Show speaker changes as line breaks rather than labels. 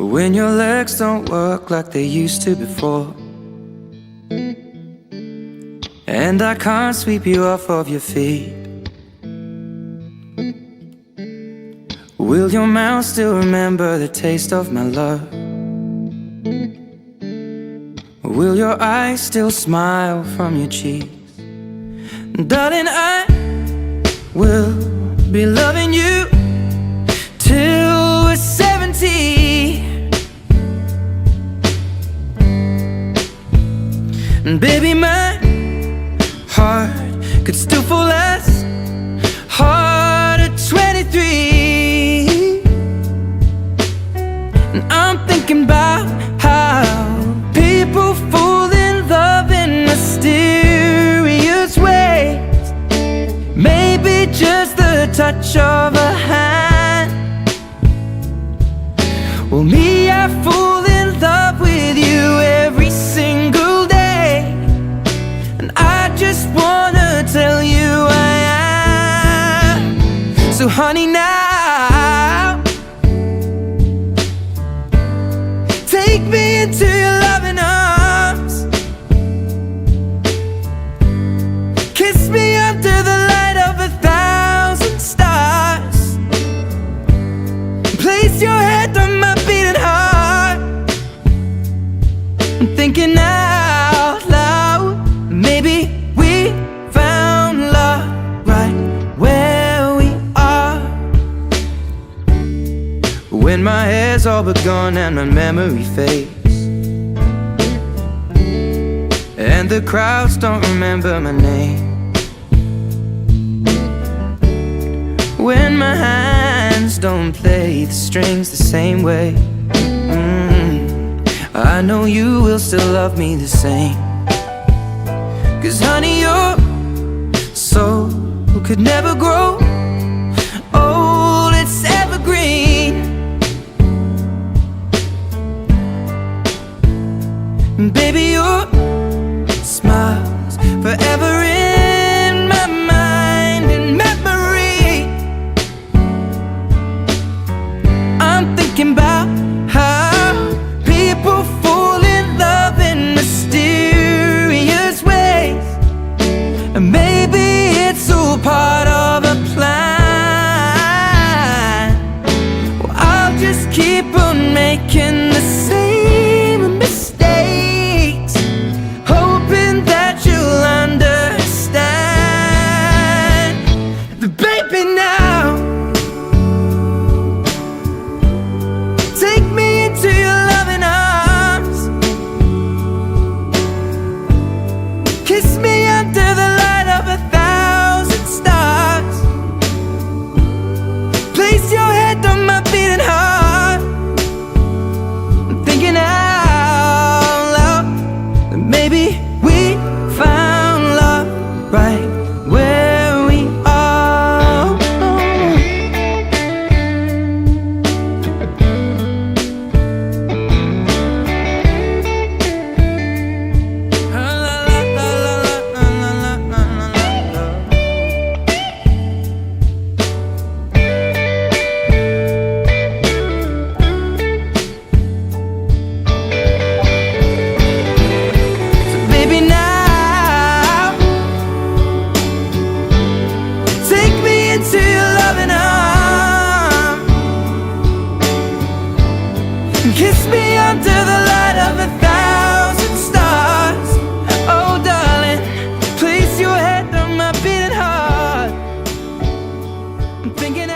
when your legs don't work like they used to before, and I can't sweep you off of your feet. Will your mouth still remember the taste of my love? Will your eyes still smile from your cheeks? Darling, I will be loving you till we're 70. And baby, my heart could still fall as hard at 23. And I'm thinking about how people fall in love in mysterious ways. Maybe just the touch of a hand. Well, me, I fall in love with you every single day, and I just wanna tell you I am. So honey, now take me into your loving arms. Kiss me under the light of 1,000 stars. Place your head on my beating heart. I'm thinking out loud, maybe we found love right where we are. When my hair's all but gone and my memory fades, and the crowds don't remember my name, when my hands don't play the strings the same way, I know you will still love me the same. 'Cause honey, your soul could never grow old, it's evergreen. And baby, your smile's forever in my mind and memory. I'm thinking about how people fall in love in mysterious ways, and maybe it's all part of a plan. Well, I'll just keep on making the same mistakes, hoping that you'll understand. But baby, now take me into your loving arms. Kiss me under the light of 1,000 stars. Place your head on my beating heart. I'm thinking out loud that maybe we found love right where we are. So baby, now take me into your loving arms. Kiss me under the light of 1,000 stars. Oh darling, place your head on my beating heart. I'm thinking